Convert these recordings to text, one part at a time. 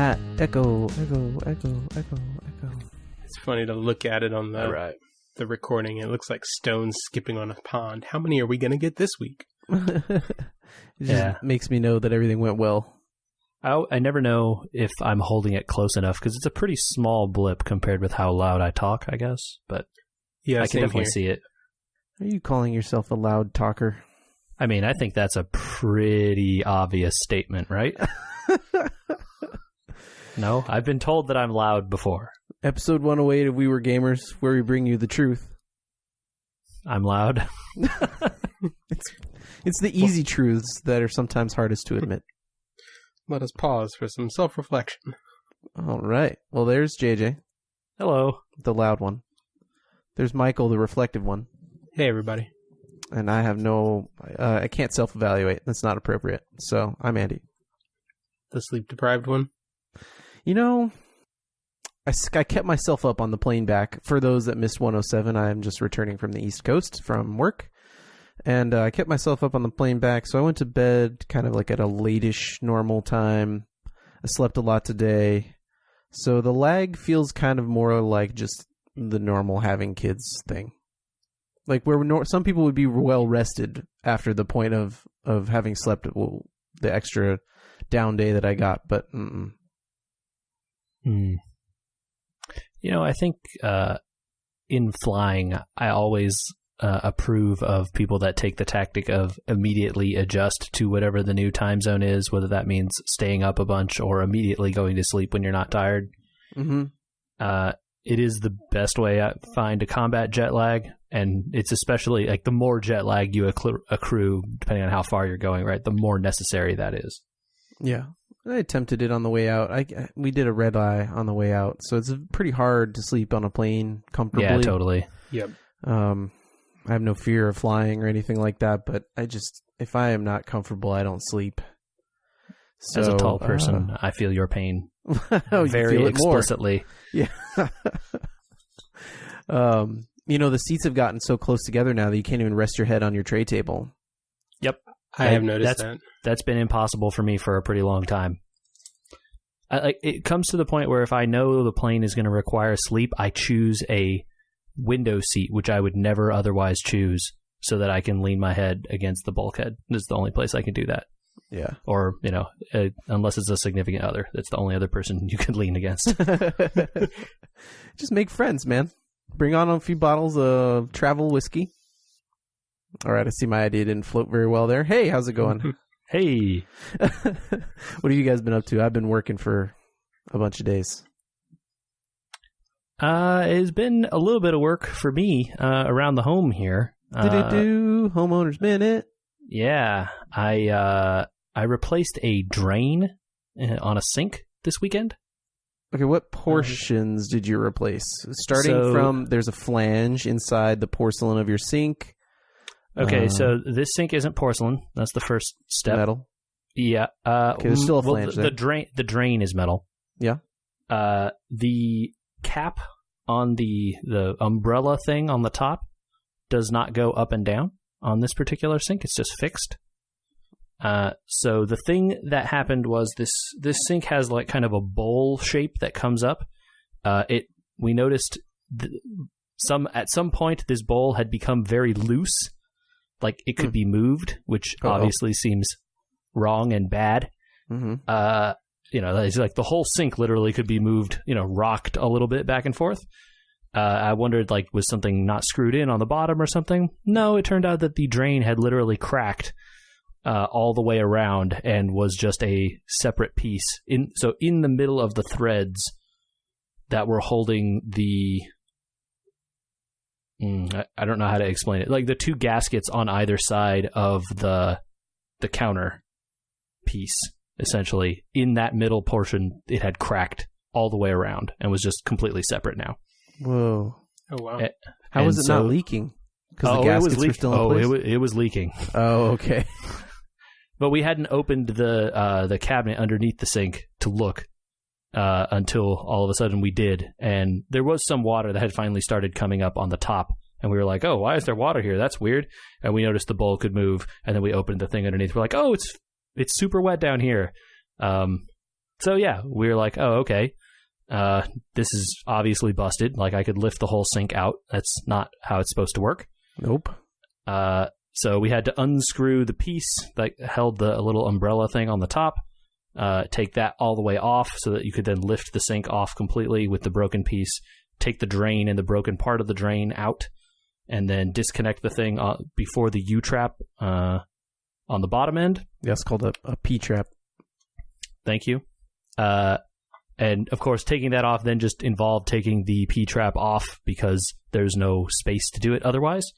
that. Echo. It's funny to look at it on the recording. It looks like stones skipping on a pond. How many are we going to get this week? It just makes me know that everything went well. I never know if I'm holding it close enough because it's a pretty small blip compared with how loud I talk, I guess. But yeah, I can definitely see it. Are you calling yourself a loud talker? I mean, I think that's a pretty obvious statement, right? No, I've been told that I'm loud before. Episode 108 of We Were Gamers, where we bring you the truth. I'm loud. It's the easy truths that are sometimes hardest to admit. Let us pause for some self-reflection. All right. Well, there's JJ. Hello. The loud one. There's Michael, the reflective one. Hey, everybody. And I have I can't self-evaluate. That's not appropriate. So, I'm Andy. The sleep-deprived one? You know, I kept myself up on the plane back. For those that missed 107, I am just returning from the East Coast from work. And I kept myself up on the plane back, so I went to bed kind of like at a late-ish normal time. I slept a lot today. So the lag feels kind of more like just the normal having kids thing. Like where some people would be well rested after the point of having slept the extra down day that I got, but You know, I think in flying, I always approve of people that take the tactic of immediately adjust to whatever the new time zone is, whether that means staying up a bunch or immediately going to sleep when you're not tired. Mm-hmm. It is the best way I find to combat jet lag, and it's especially like the more jet lag you accrue, depending on how far you're going, right? The more necessary that is. Yeah, I attempted it on the way out. We did a red eye on the way out, so it's pretty hard to sleep on a plane comfortably. Yeah, totally. Yep. I have no fear of flying or anything like that, but if I am not comfortable, I don't sleep. So, as a tall person, I feel your pain very explicitly. Yeah. You know, the seats have gotten so close together now that you can't even rest your head on your tray table. Yep. I have noticed that. That's been impossible for me for a pretty long time. It comes to the point where if I know the plane is going to require sleep, I choose a window seat, which I would never otherwise choose, so that I can lean my head against the bulkhead. This is the only place I can do that. Yeah. Or, you know, unless it's a significant other. That's the only other person you can lean against. Just make friends, man. Bring on a few bottles of travel whiskey. All right, I see my idea didn't float very well there. Hey, how's it going? Hey. What have you guys been up to? I've been working for a bunch of days. It's been a little bit of work for me around the home here. Homeowner's Minute. Yeah, I replaced a drain on a sink this weekend. Okay, what portions did you replace? Starting from, there's a flange inside the porcelain of your sink. Okay, so this sink isn't porcelain. That's the first step. Metal. Yeah. Okay, there's still a flange there. The drain is metal. Yeah. The cap on the umbrella thing on the top does not go up and down on this particular sink. It's just fixed. So the thing that happened was this sink has like kind of a bowl shape that comes up. We noticed at some point this bowl had become very loose, like it could be moved, which obviously seems wrong and bad. Mm-hmm. You know, it's like the whole sink literally could be moved, you know, rocked a little bit back and forth. I wondered, like, was something not screwed in on the bottom or something? No, it turned out that the drain had literally cracked all the way around and was just a separate piece. So in the middle of the threads that were holding the... I don't know how to explain it. Like the two gaskets on either side of the counter piece, essentially, in that middle portion, it had cracked all the way around and was just completely separate now. Whoa. Oh, wow. How was it not leaking? Because the gaskets were still in place? It was leaking. Oh, okay. But we hadn't opened the cabinet underneath the sink to look until all of a sudden we did. And there was some water that had finally started coming up on the top. And we were like, oh, why is there water here? That's weird. And we noticed the bowl could move. And then we opened the thing underneath. We're like, oh, it's super wet down here. So yeah, we were like, oh, okay. This is obviously busted. Like I could lift the whole sink out. That's not how it's supposed to work. Nope. So we had to unscrew the piece that held the little umbrella thing on the top, take that all the way off so that you could then lift the sink off completely with the broken piece, take the drain and the broken part of the drain out, and then disconnect the thing before the U-trap on the bottom end. That's called a P-trap. Thank you. And, of course, taking that off then just involved taking the P-trap off because there's no space to do it otherwise.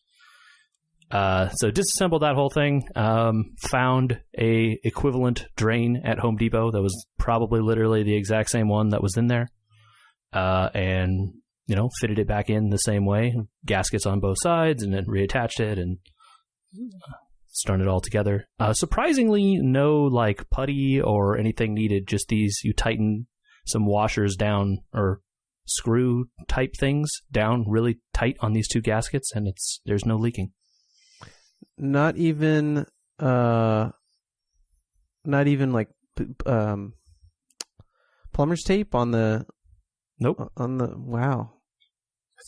So disassembled that whole thing, found a equivalent drain at Home Depot that was probably literally the exact same one that was in there, and, fitted it back in the same way, gaskets on both sides, and then reattached it and strung it all together. Surprisingly, no, putty or anything needed, just these, you tighten some washers down, or screw type things down really tight on these two gaskets, and there's no leaking. Not even plumber's tape on the. Nope. Wow.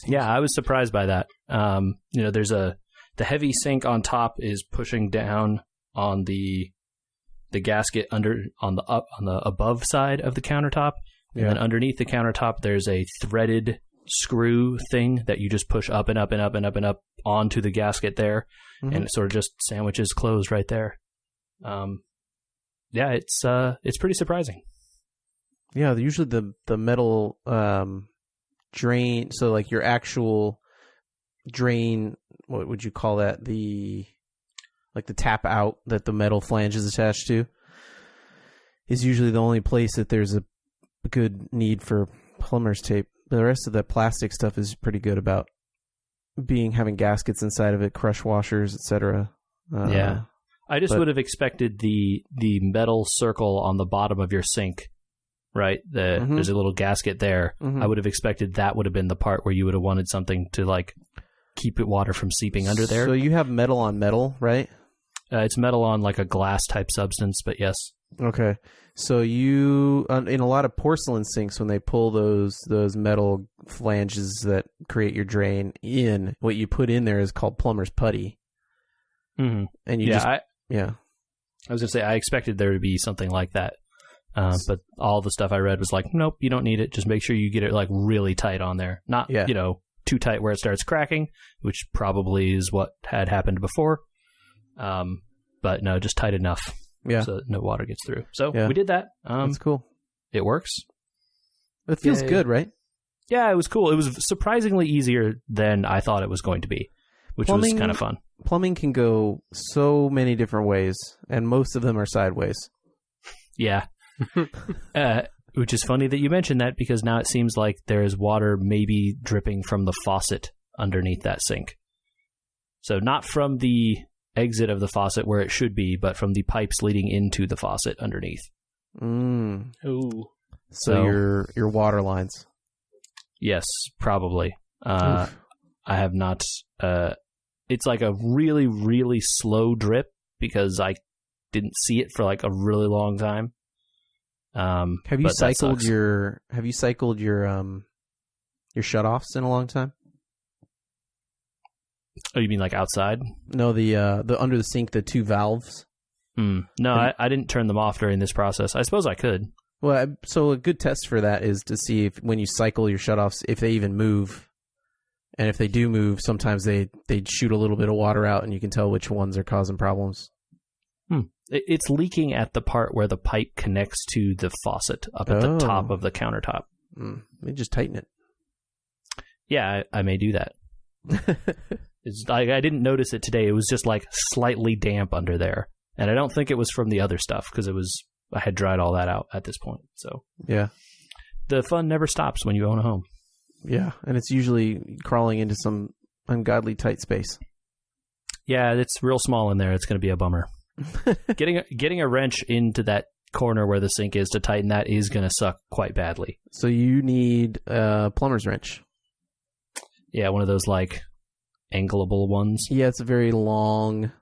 Yeah, I was surprised by that. There's the heavy sink on top is pushing down on the gasket on the above side of the countertop, and then underneath the countertop there's a threaded screw thing that you just push up and up and up and up and up onto the gasket there, and it sort of just sandwiches closed right there. It's pretty surprising. Yeah, usually the metal drain, so your actual drain, what would you call that? The tap out that the metal flange is attached to is usually the only place that there's a good need for plumber's tape. The rest of the plastic stuff is pretty good about having gaskets inside of it, crush washers, etc. Yeah. I just would have expected the metal circle on the bottom of your sink, right? There's a little gasket there. I would have expected that would have been the part where you would have wanted something to keep water from seeping under there. So you have metal on metal, right? It's metal on a glass type substance, but yes. Okay. So you, in a lot of porcelain sinks, when they pull those metal flanges that create your drain in, what you put in there is called plumber's putty. Mm-hmm. And you I was going to say, I expected there to be something like that. But all the stuff I read was nope, you don't need it. Just make sure you get it really tight on there. Not, too tight where it starts cracking, which probably is what had happened before. But no, just tight enough. Yeah. So that no water gets through. So we did that. That's cool. It works. It feels good, right? Yeah, it was cool. It was surprisingly easier than I thought it was going to be, which was kind of fun. Plumbing can go so many different ways, and most of them are sideways. Yeah. Which is funny that you mentioned that, because now it seems like there is water maybe dripping from the faucet underneath that sink. So not from the exit of the faucet where it should be, but from the pipes leading into the faucet underneath. Ooh. So your water lines. Yes, probably. I have not. It's a really, really slow drip because I didn't see it for a really long time. Have you cycled your shutoffs in a long time? Oh, you mean outside? No, the under the sink, the two valves. No, I didn't turn them off during this process. I suppose I could. Well, so a good test for that is to see if when you cycle your shutoffs, if they even move. And if they do move, sometimes they shoot a little bit of water out, and you can tell which ones are causing problems. It's leaking at the part where the pipe connects to the faucet up at the top of the countertop. Maybe just tighten it. Yeah, I may do that. It's I didn't notice it today. It was just slightly damp under there, and I don't think it was from the other stuff because I had dried all that out at this point. So yeah, the fun never stops when you own a home. Yeah, and it's usually crawling into some ungodly tight space. Yeah, it's real small in there. It's going to be a bummer. Getting a wrench into that corner where the sink is to tighten that is going to suck quite badly. So you need a plumber's wrench. Yeah, one of those angleable ones. Yeah, it's a very long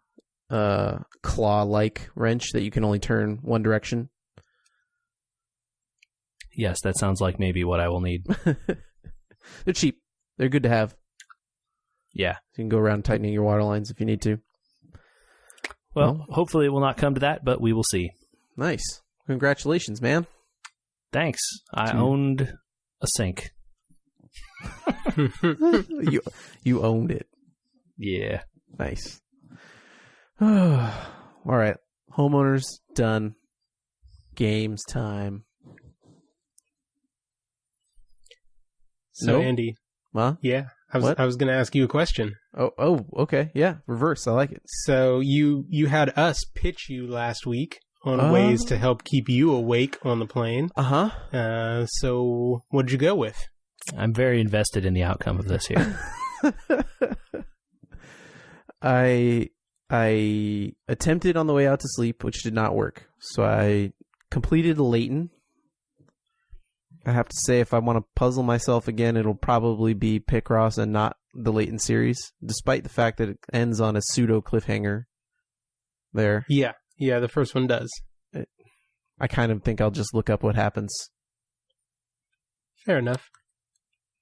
claw-like wrench that you can only turn one direction. yes, that sounds like maybe what I will need. They're cheap. They're good to have. Yeah. So you can go around tightening your water lines if you need to. Well, hopefully it will not come to that, but we will see. Nice. Congratulations, man. Thanks. I owned a sink. You owned it. Yeah. Nice. All right. Homeowners done. Games time. So, Nope. Andy. Huh? Yeah. I was going to ask you a question. Oh, okay. Yeah. Reverse. I like it. So you had us pitch you last week on ways to help keep you awake on the plane. Uh-huh. So what did you go with? I'm very invested in the outcome of this here. I attempted on the way out to sleep, which did not work. So I completed a Layton. I have to say, if I want to puzzle myself again, it'll probably be Picross and not the Layton series, despite the fact that it ends on a pseudo cliffhanger there. Yeah, the first one does. I kind of think I'll just look up what happens. Fair enough.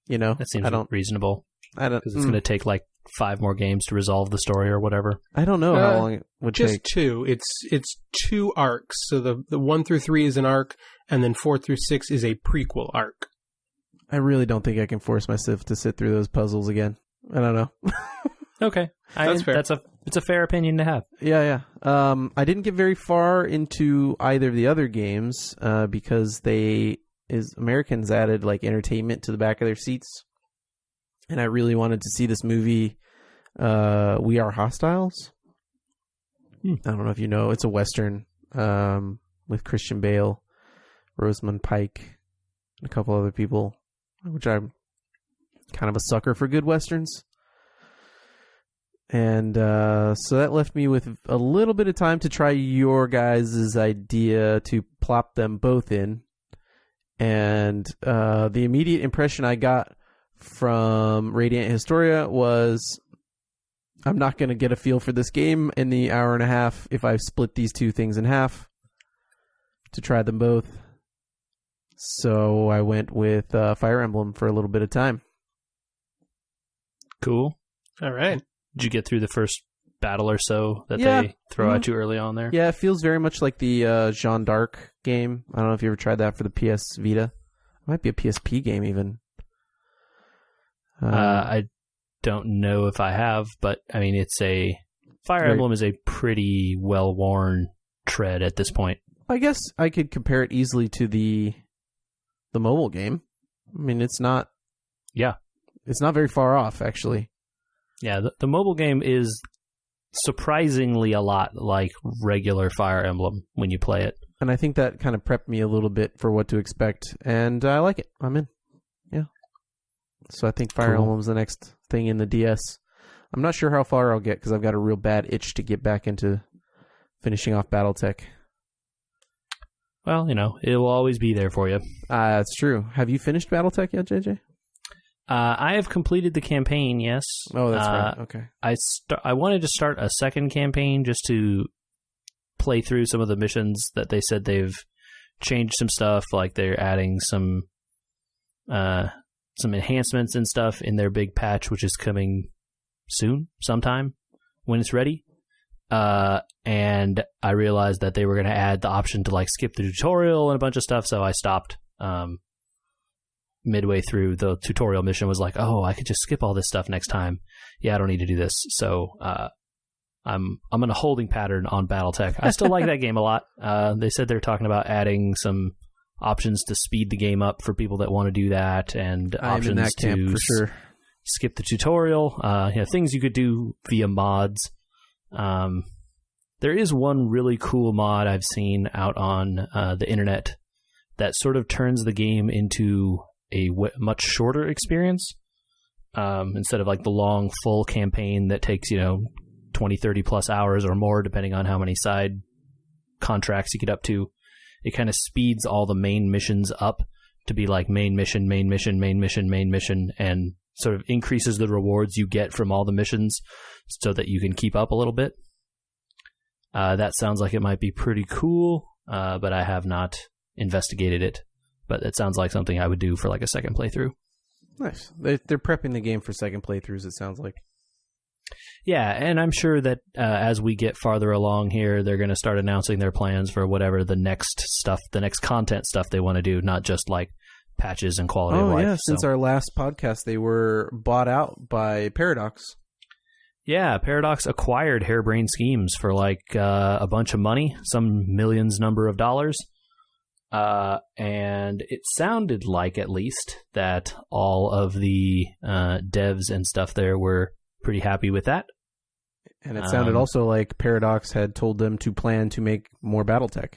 You know, That seems reasonable. I don't, because it's going to take like 5 more games to resolve the story or whatever. I don't know how long it would just take. Just 2. It's 2 arcs. So the 1 through 3 is an arc, and then 4 through 6 is a prequel arc. I really don't think I can force myself to sit through those puzzles again. I don't know. Okay. That's fair. It's a fair opinion to have. Yeah. I didn't get very far into either of the other games because Americans added like entertainment to the back of their seats. And I really wanted to see this movie, We Are Hostiles. I don't know if you know. It's a Western with Christian Bale, Rosamund Pike, and a couple other people, which I'm kind of a sucker for good Westerns. And so that left me with a little bit of time to try your guys' idea to plop them both in. And the immediate impression I got from Radiant Historia was I'm not going to get a feel for this game in the hour and a half if I split these two things in half to try them both. So I went with Fire Emblem for a little bit of time. Cool. All right. Did you get through the first battle or so that they throw at you early on there? Yeah, it feels very much like the Jeanne d'Arc game. I don't know if you ever tried that for the PS Vita. It might be a PSP game even. I don't know if I have, but I mean, Fire Emblem is a pretty well-worn tread at this point. I guess I could compare it easily to the mobile game. I mean, it's not very far off, actually. Yeah, the mobile game is surprisingly a lot like regular Fire Emblem when you play it. And I think that kind of prepped me a little bit for what to expect, and I like it. I'm in. Yeah. So I think Fire Emblem's the next thing in the DS. I'm not sure how far I'll get because I've got a real bad itch to get back into finishing off BattleTech. Well, it will always be there for you. That's true. Have you finished BattleTech yet, JJ? I have completed the campaign, yes. Oh, that's right. Okay. I wanted to start a second campaign just to play through some of the missions that they said they've changed some stuff, like they're adding some enhancements and stuff in their big patch, which is coming soon, sometime when it's ready. And I realized that they were going to add the option to like skip the tutorial and a bunch of stuff, so I stopped. Midway through the tutorial mission was like, oh, I could just skip all this stuff next time. Yeah, I don't need to do this. So I'm in a holding pattern on BattleTech. I still like that game a lot. They said they're talking about adding some options to speed the game up for people that want to do that, and options in that camp, to for sure. skip the tutorial. Things you could do via mods. There is one really cool mod I've seen out on the internet that sort of turns the game into a much shorter experience instead of like the long full campaign that takes 20, 30 plus hours or more depending on how many side contracts you get up to. It kind of speeds all the main missions up to be like main mission, and sort of increases the rewards you get from all the missions so that you can keep up a little bit. That sounds like it might be pretty cool, but I have not investigated it. but it sounds like something I would do for like a second playthrough. Nice. They're prepping the game for second playthroughs, it sounds like. Yeah, and I'm sure that as we get farther along here, they're going to start announcing their plans for whatever the next content stuff they want to do, not just like patches and quality of life. Oh, yeah. Since our last podcast, they were bought out by Paradox. Yeah, Paradox acquired Harebrained Schemes for like a bunch of money, some millions number of dollars. And it sounded like, at least, that all of the devs and stuff there were pretty happy with that. And it sounded also like Paradox had told them to plan to make more BattleTech.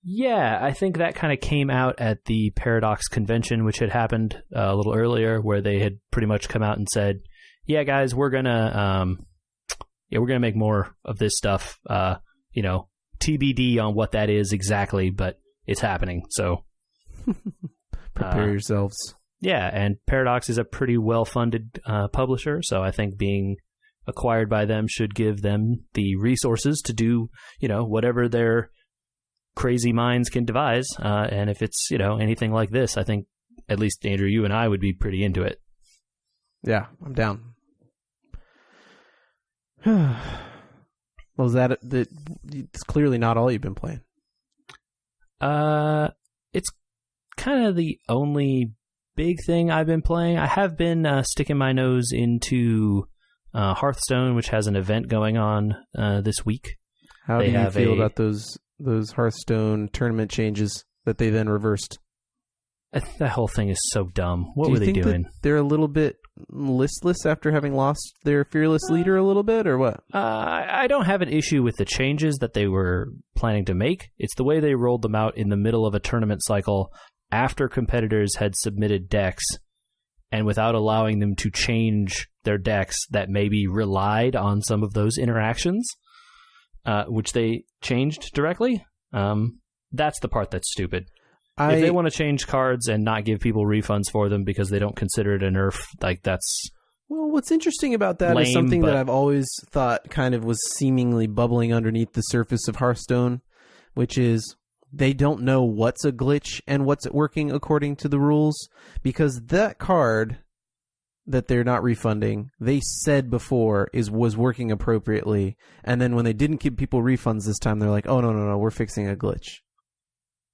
Yeah, I think that kind of came out at the Paradox convention, which had happened a little earlier, where they had pretty much come out and said, "Yeah, guys, we're gonna make more of this stuff. TBD on what that is exactly, but it's happening." So prepare yourselves. Yeah, and Paradox is a pretty well-funded publisher, so I think being acquired by them should give them the resources to do, whatever their crazy minds can devise. And if it's, anything like this, I think at least Andrew, you and I would be pretty into it. Yeah, I'm down. Well, is that it's clearly not all you've been playing? It's kind of the only big thing I've been playing. I have been sticking my nose into Hearthstone, which has an event going on this week. How do you feel about those Hearthstone tournament changes that they then reversed? That whole thing is so dumb. What were they doing? Do you think that they're a little bit listless after having lost their fearless leader a little bit, or what? I don't have an issue with the changes that they were planning to make. It's the way they rolled them out in the middle of a tournament cycle after competitors had submitted decks, and without allowing them to change their decks that maybe relied on some of those interactions, which they changed directly. That's the part that's stupid. If they want to change cards and not give people refunds for them because they don't consider it a nerf, like that's... Well, what's interesting about that is something that I've always thought kind of was seemingly bubbling underneath the surface of Hearthstone, which is they don't know what's a glitch and what's working according to the rules, because that card that they're not refunding, they said before was working appropriately, and then when they didn't give people refunds this time, they're like, oh, no, we're fixing a glitch.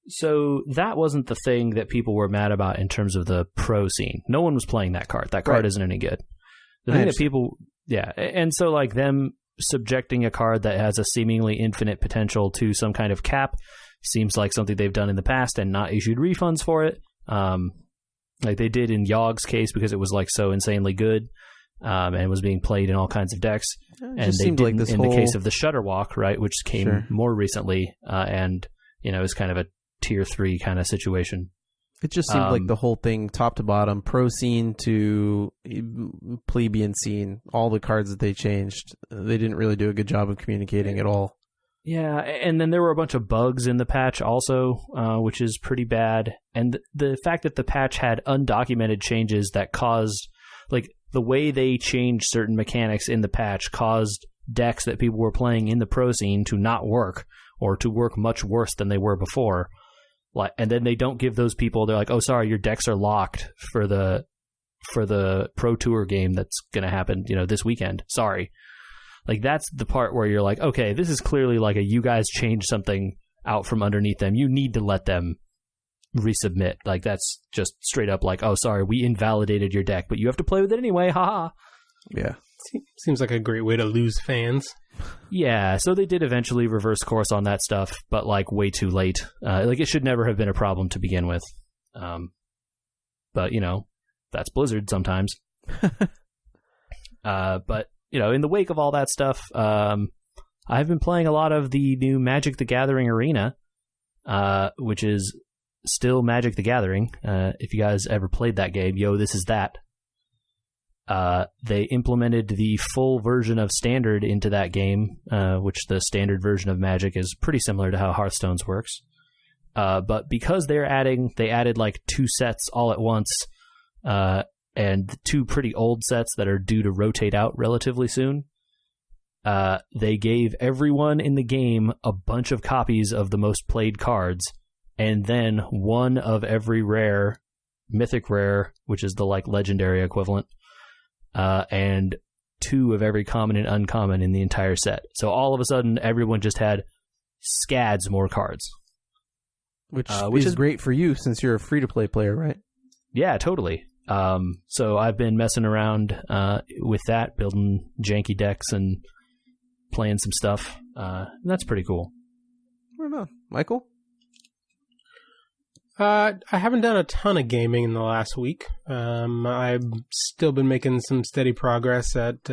So that wasn't the thing that people were mad about in terms of the pro scene. No one was playing that card. That card isn't any good. The thing that people... Yeah, and so like them subjecting a card that has a seemingly infinite potential to some kind of cap seems like something they've done in the past and not issued refunds for it. Like they did in Yogg's case because it was like so insanely good and was being played in all kinds of decks. And they didn't like in the case of the Shutterwalk, right, which came more recently and, is kind of a tier 3 kind of situation. It just seemed like the whole thing, top to bottom, pro scene to plebeian scene, all the cards that they changed, they didn't really do a good job of communicating at all. Yeah, and then there were a bunch of bugs in the patch also, which is pretty bad. And the fact that the patch had undocumented changes that caused, like, the way they changed certain mechanics in the patch caused decks that people were playing in the pro scene to not work, or to work much worse than they were before. And then they don't give those people, they're like, oh, sorry, your decks are locked for the Pro Tour game that's going to happen, this weekend. Sorry. Like, that's the part where you're like, okay, this is clearly like you guys changed something out from underneath them. You need to let them resubmit. Like, that's just straight up like, oh, sorry, we invalidated your deck, but you have to play with it anyway. Haha. Yeah. Seems like a great way to lose fans. Yeah, so they did eventually reverse course on that stuff, but like way too late. It should never have been a problem to begin with. But, that's Blizzard sometimes. But, in the wake of all that stuff, I've been playing a lot of the new Magic the Gathering Arena, which is still Magic the Gathering. If you guys ever played that game, this is that. They implemented the full version of Standard into that game, which the Standard version of Magic is pretty similar to how Hearthstone's works. But because they added like 2 sets all at once, and 2 pretty old sets that are due to rotate out relatively soon, they gave everyone in the game a bunch of copies of the most played cards, and then one of every rare, mythic rare, which is the like legendary equivalent, and 2 of every common and uncommon in the entire set. So all of a sudden, everyone just had scads more cards. Which is great for you since you're a free-to-play player, right? Yeah, totally. So I've been messing around with that, building janky decks and playing some stuff. That's pretty cool. Right on. Michael? I haven't done a ton of gaming in the last week. I've still been making some steady progress at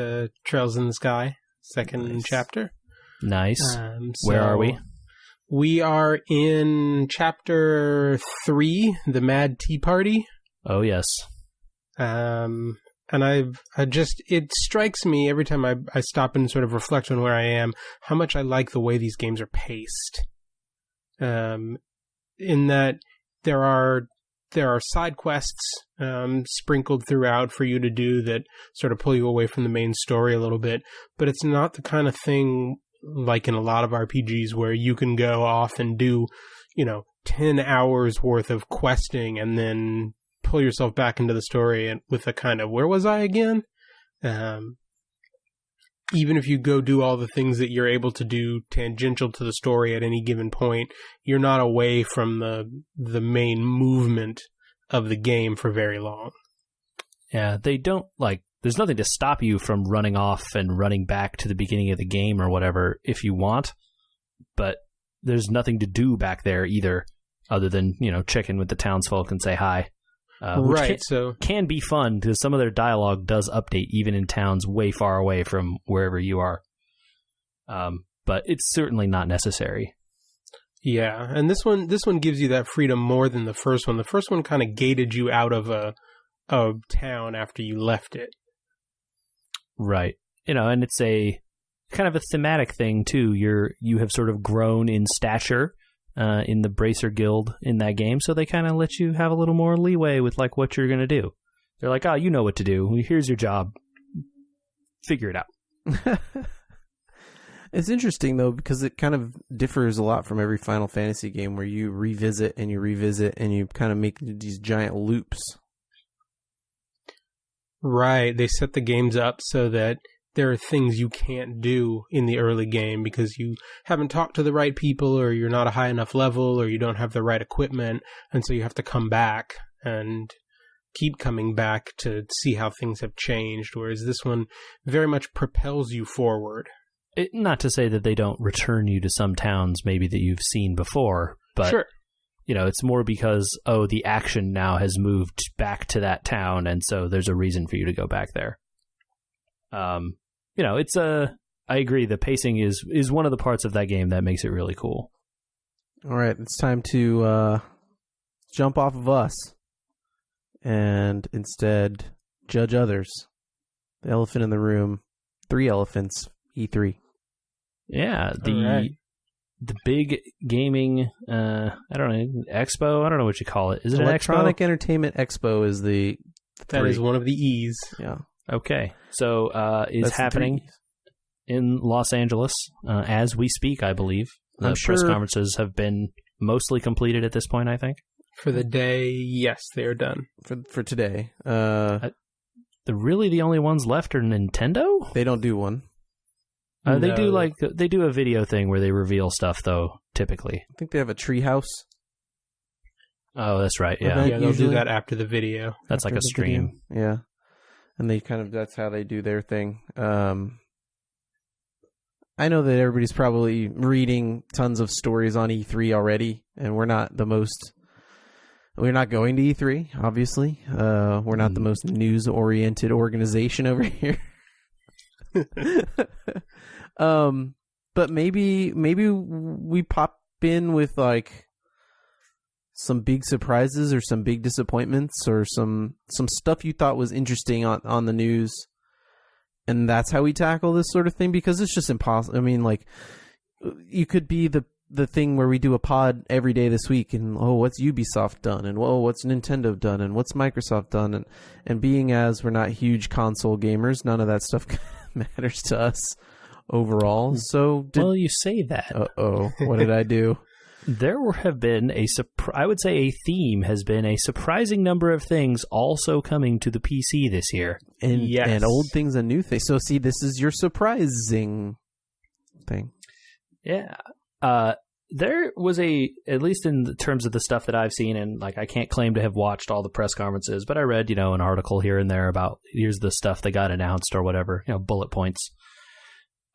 Trails in the Sky, second chapter. Nice. Where are we? We are in chapter 3, the Mad Tea Party. Oh, yes. And it strikes me every time I stop and sort of reflect on where I am, how much I like the way these games are paced. In that there are side quests sprinkled throughout for you to do that sort of pull you away from the main story a little bit, but it's not the kind of thing like in a lot of RPGs where you can go off and do, 10 hours worth of questing and then pull yourself back into the story and with a kind of, where was I again? Even if you go do all the things that you're able to do tangential to the story at any given point, you're not away from the main movement of the game for very long. Yeah, they don't, there's nothing to stop you from running off and running back to the beginning of the game or whatever if you want, but there's nothing to do back there either other than, check in with the townsfolk and say hi. Which can be fun because some of their dialogue does update even in towns way far away from wherever you are. But it's certainly not necessary. Yeah, and this one gives you that freedom more than the first one. The first one kind of gated you out of a town after you left it. Right. And it's a kind of a thematic thing too. You have sort of grown in stature in the Bracer Guild in that game, so they kind of let you have a little more leeway with what you're going to do. They're like, oh, you know what to do. Here's your job. Figure it out. It's interesting, though, because it kind of differs a lot from every Final Fantasy game where you revisit and you kind of make these giant loops. Right. They set the games up so that there are things you can't do in the early game because you haven't talked to the right people or you're not a high enough level or you don't have the right equipment. And so you have to come back and keep coming back to see how things have changed. Whereas this one very much propels you forward. Not to say that they don't return you to some towns maybe that you've seen before, but sure. It's more because, the action now has moved back to that town, and so there's a reason for you to go back there. It's I agree, the pacing is one of the parts of that game that makes it really cool. All right, it's time to jump off of us and instead judge others. The elephant in the room, 3 elephants, E3. Yeah, the big gaming, I don't know, expo? I don't know what you call it. Is it Electronic an expo? Entertainment Expo is the 3. That is one of the E's. Yeah. Okay. So it's happening in Los Angeles as we speak, I believe. The press conferences have been mostly completed at this point, I think. For the day, yes, they are done. For today. Really the only ones left are Nintendo? They don't do one. No. They do a video thing where they reveal stuff though, typically. I think they have a treehouse. Oh, that's right. Yeah. Yeah, they'll do that after the video. That's like a stream. Video. Yeah. And that's how they do their thing. I know that everybody's probably reading tons of stories on E3 already, and we're not going to E3, obviously. We're not the most news-oriented organization over here. But maybe we pop in with some big surprises or some big disappointments or some stuff you thought was interesting on the news, and that's how we tackle this sort of thing, because it's just impossible. I mean, you could be the thing where we do a pod every day this week and what's Ubisoft done, and what's Nintendo done, and what's Microsoft done, and being as we're not huge console gamers, none of that stuff matters to us overall. So well, you say that. What did I do? there have been I would say a theme has been a surprising number of things also coming to the PC this year. And old things and new things. So see, this is your surprising thing. Yeah. There was at least in the terms of the stuff that I've seen, and like I can't claim to have watched all the press conferences, but I read, an article here and there about here's the stuff that got announced or whatever, bullet points.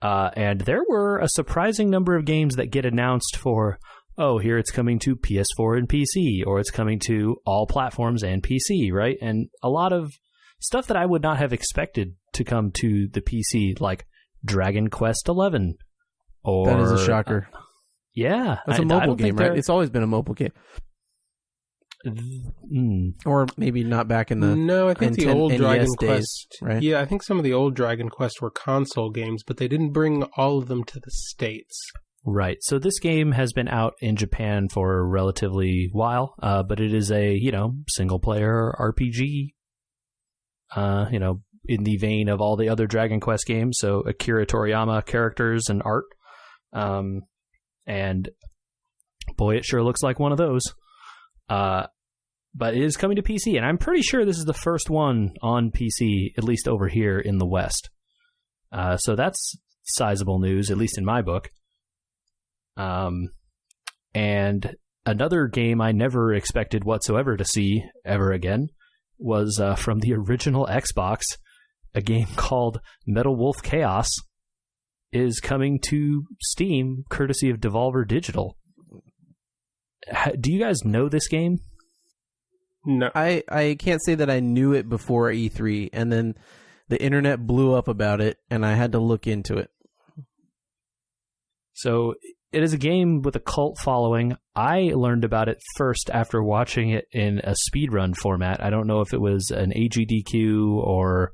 And there were a surprising number of games that get announced for, here it's coming to PS4 and PC, or it's coming to all platforms and PC, right? And a lot of stuff that I would not have expected to come to the PC, like Dragon Quest XI. Or, that is a shocker. Yeah. That's a mobile game, right? It's always been a mobile game. Or maybe not back in the No, I think the old NES Dragon days, Quest. right? Yeah, I think some of the old Dragon Quest were console games, but they didn't bring all of them to the States. Right. So this game has been out in Japan for a relatively while, but it is a, single-player RPG, in the vein of all the other Dragon Quest games. So Akira Toriyama characters and art. And boy, it sure looks like one of those. But it is coming to PC, and I'm pretty sure this is the first one on PC, at least over here in the West. So that's sizable news, at least in my book. And another game I never expected whatsoever to see ever again was from the original Xbox, a game called Metal Wolf Chaos is coming to Steam courtesy of Devolver Digital. Do you guys know this game? No. I can't say that I knew it before E3, and then the internet blew up about it, and I had to look into it. So it is a game with a cult following. I learned about it first after watching it in a speedrun format. I don't know if it was an AGDQ or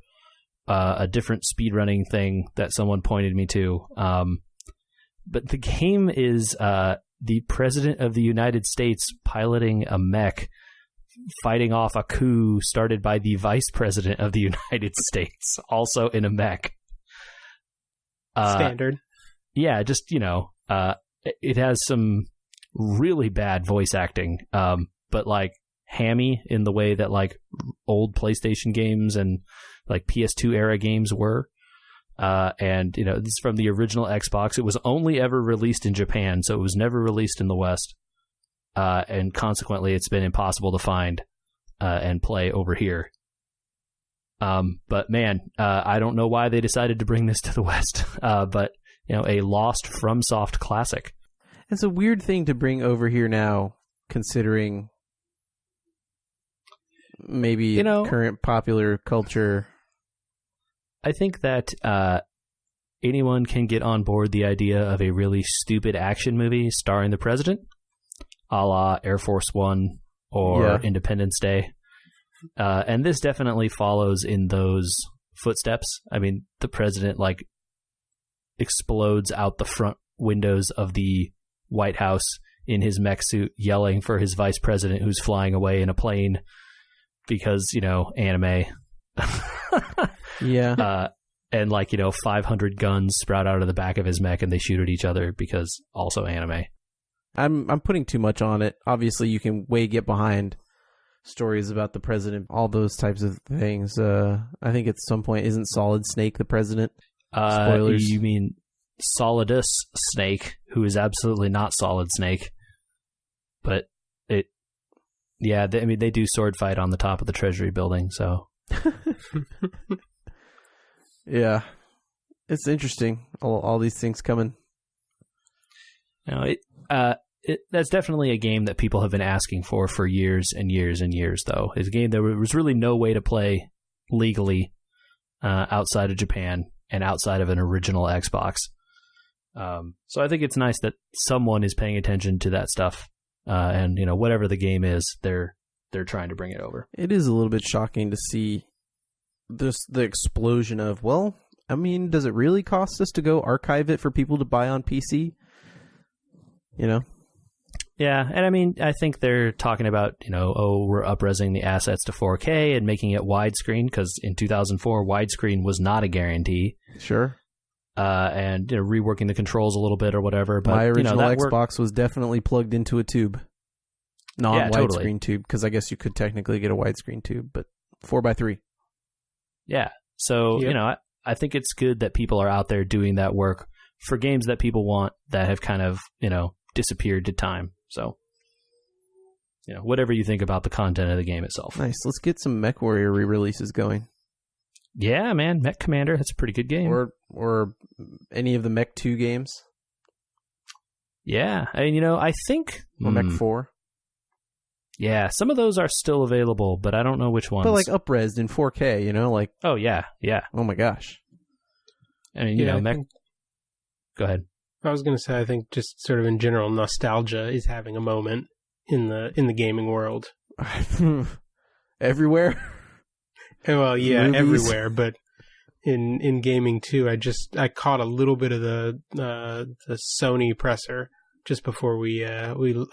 a different speedrunning thing that someone pointed me to. But the game is the President of the United States piloting a mech, fighting off a coup started by the Vice President of the United States, also in a mech. Standard. Yeah, just, it has some really bad voice acting, but like hammy in the way that like old PlayStation games and like PS2 era games were. And, this is from the original Xbox. It was only ever released in Japan, so it was never released in the West. And consequently, it's been impossible to find and play over here. But man, I don't know why they decided to bring this to the West. But, a lost FromSoft classic. It's a weird thing to bring over here now, considering maybe current popular culture. I think that anyone can get on board the idea of a really stupid action movie starring the president, a la Air Force One or Independence Day. And this definitely follows in those footsteps. I mean, the president, explodes out the front windows of the White House in his mech suit, yelling for his vice president who's flying away in a plane because, anime. Yeah. And 500 guns sprout out of the back of his mech and they shoot at each other because also anime. I'm putting too much on it. Obviously, you can get behind stories about the president, all those types of things. I think at some point, isn't Solid Snake the president? Spoilers. You mean Solidus Snake, who is absolutely not Solid Snake. But they do sword fight on the top of the Treasury building, so... Yeah, it's interesting. All these things coming. That's definitely a game that people have been asking for years and years and years. Though it's a game there was really no way to play legally outside of Japan and outside of an original Xbox. So I think it's nice that someone is paying attention to that stuff, and whatever the game is, they're trying to bring it over. It is a little bit shocking to see the explosion of, does it really cost us to go archive it for people to buy on PC? Yeah, and I think they're talking about, we're up-resing the assets to 4K and making it widescreen, because in 2004, widescreen was not a guarantee. Sure. and reworking the controls a little bit or whatever. But my original that Xbox was definitely plugged into a tube, non-widescreen totally. tube, because I guess you could technically get a widescreen tube, but 4x3. Yeah. So Yep. I think it's good that people are out there doing that work for games that people want that have kind of disappeared to time. So whatever you think about the content of the game itself. Nice. Let's get some MechWarrior re-releases going. Yeah, man, Mech Commander, that's a pretty good game. Or any of the Mech 2 games. Yeah, I think Or Mech 4. Yeah, some of those are still available, but I don't know which ones. But like up-resed in 4K, like... Oh, yeah. Oh my gosh. I mean, Mech... Go ahead. I was going to say, I think just sort of in general, nostalgia is having a moment in the gaming world. Everywhere? Well, yeah, Movies. Everywhere, but in gaming too. I caught a little bit of the Sony presser just before we